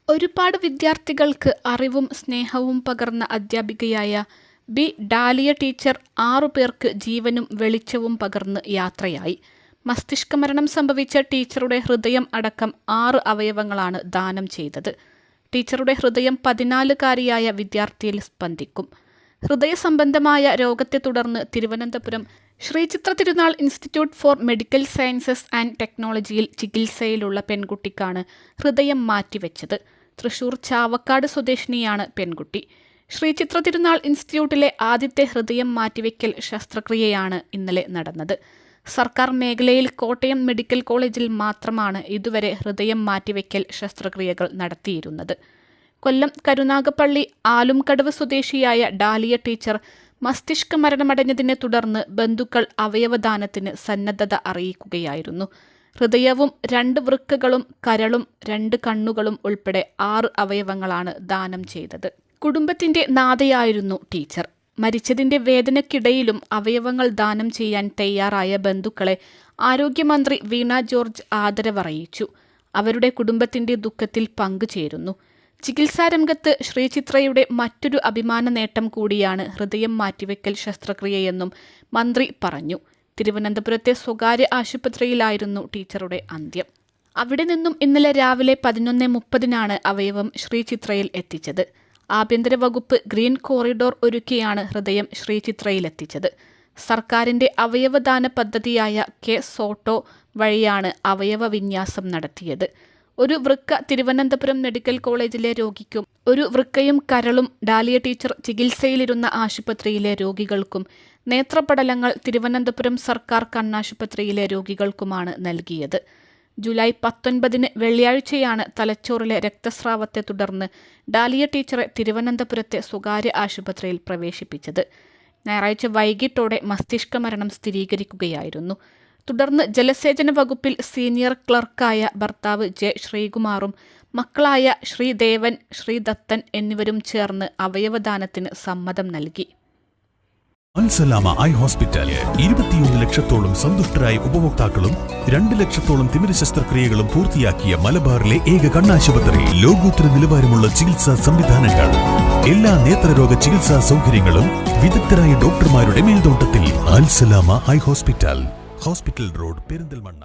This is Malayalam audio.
ഒരുപാട് വിദ്യാർത്ഥികൾക്ക് അറിവും സ്നേഹവും പകർന്ന അധ്യാപികയായ ബി. ഡാലിയ ടീച്ചർ 6 പേർക്ക് ജീവനും വെളിച്ചവും പകർന്ന് യാത്രയായി. മസ്തിഷ്കമരണം സംഭവിച്ച ടീച്ചറുടെ ഹൃദയം അടക്കം 6 അവയവങ്ങളാണ് ദാനം ചെയ്തത്. ടീച്ചറുടെ ഹൃദയം 14-കാരിയായ വിദ്യാർത്ഥിയിൽ സ്പന്ദിക്കും. ഹൃദയ സംബന്ധമായ രോഗത്തെ തുടർന്ന് തിരുവനന്തപുരം ശ്രീ ചിത്ര തിരുനാൾ institute four medical sciences and ടെക്നോളജിയിൽ ചികിത്സയിലുള്ള പെൺകുട്ടിക്കാണ് ഹൃദയം മാറ്റിവെച്ചത്. തൃശൂർ ചാവക്കാട് സ്വദേശിനിയാണ് പെൺകുട്ടി. ശ്രീ ചിത്ര തിരുനാൾ ഇൻസ്റ്റിറ്റ്യൂട്ടിലെ ആദ്യത്തെ ഹൃദയം മാറ്റിവെക്കൽ ശസ്ത്രക്രിയയാണ് ഇന്നലെ നടന്നത്. സർക്കാർ മേഖലയിൽ കോട്ടയം മെഡിക്കൽ കോളേജിൽ മാത്രമാണ് ഇതുവരെ ഹൃദയം മാറ്റിവെക്കൽ ശസ്ത്രക്രിയകൾ നടത്തിയിരുന്നത്. കൊല്ലം കരുനാഗപ്പള്ളി ആലുംകടവ് സ്വദേശിയായ ഡാലിയ ടീച്ചർ മസ്തിഷ്ക മരണമടഞ്ഞതിനെ തുടർന്ന് ബന്ധുക്കൾ അവയവദാനത്തിന് സന്നദ്ധത അറിയിക്കുകയായിരുന്നു. ഹൃദയവും 2 വൃക്കകളും കരളും 2 കണ്ണുകളും ഉൾപ്പെടെ 6 അവയവങ്ങളാണ് ദാനം ചെയ്തത്. കുടുംബത്തിന്റെ നാഥയായിരുന്നു ടീച്ചർ. മരിച്ചതിന്റെ വേദനയ്ക്കിടയിലും അവയവങ്ങൾ ദാനം ചെയ്യാൻ തയ്യാറായ ബന്ധുക്കളെ ആരോഗ്യമന്ത്രി വീണ ജോർജ് ആദരവറിയിച്ചു. അവരുടെ കുടുംബത്തിന്റെ ദുഃഖത്തിൽ പങ്കുചേരുന്നു. ചികിത്സാരംഗത്ത് ശ്രീചിത്രയുടെ മറ്റൊരു അഭിമാന നേട്ടം കൂടിയാണ് ഹൃദയം മാറ്റിവെക്കൽ ശസ്ത്രക്രിയയെന്നും മന്ത്രി പറഞ്ഞു. തിരുവനന്തപുരത്തെ സ്വകാര്യ ആശുപത്രിയിലായിരുന്നു ടീച്ചറുടെ അന്ത്യം. അവിടെ നിന്നും ഇന്നലെ രാവിലെ 11:30 അവയവം ശ്രീചിത്രയിൽ എത്തിച്ചത്. ആഭ്യന്തര വകുപ്പ് ഗ്രീൻ കോറിഡോർ ഒരുക്കിയാണ് ഹൃദയം ശ്രീചിത്രയിലെത്തിച്ചത്. സർക്കാരിന്റെ അവയവദാന പദ്ധതിയായ കെ സോട്ടോ വഴിയാണ് അവയവ വിന്യാസം നടത്തിയത്. ഒരു വൃക്ക തിരുവനന്തപുരം മെഡിക്കൽ കോളേജിലെ രോഗിക്കും 1 വൃക്കയും കരളും ഡാലിയ ടീച്ചർ ചികിത്സയിലിരുന്ന ആശുപത്രിയിലെ രോഗികൾക്കും, നേത്രപടലങ്ങൾ തിരുവനന്തപുരം സർക്കാർ കണ്ണാശുപത്രിയിലെ രോഗികൾക്കുമാണ് നൽകിയത്. ജൂലൈ 19 വെള്ളിയാഴ്ചയാണ് തലച്ചോറിലെ രക്തസ്രാവത്തെ തുടർന്ന് ഡാലിയ ടീച്ചറെ തിരുവനന്തപുരത്തെ സ്വകാര്യ ആശുപത്രിയിൽ പ്രവേശിപ്പിച്ചത്. ഞായറാഴ്ച വൈകിട്ടോടെ മസ്തിഷ്ക മരണം സ്ഥിരീകരിക്കുകയായിരുന്നു. തുടർന്ന് ജലസേചന വകുപ്പിൽ സീനിയർ ക്ലർക്കായ ഭർത്താവ് ജെ. ശ്രീകുമാറും മക്കളായ ശ്രീദേവൻ, ശ്രീദത്തൻ എന്നിവരും ചേർന്ന് അവയവദാനത്തിന് സമ്മതം നൽകി. അൽസലാമ ഐ ഹോസ്പിറ്റൽ 21 ലക്ഷത്തോളം സന്തുഷ്ടരായ ഉപഭോക്താക്കളും 2 ലക്ഷത്തോളം തിമിര ശസ്ത്രക്രിയകളും പൂർത്തിയാക്കിയ മലബാറിലെ ഏക കണ്ണാശുപത്രി. ലോകോത്തര നിലവാരമുള്ള ചികിത്സാ സംവിധാനങ്ങൾ, എല്ലാ നേത്രരോഗ ചികിത്സാ സൗകര്യങ്ങളും വിദഗ്ധരായ ഡോക്ടർമാരുടെ മേൽനോട്ടത്തിൽ. Al Salama eye hospital, hospital road, Perinthalmanna.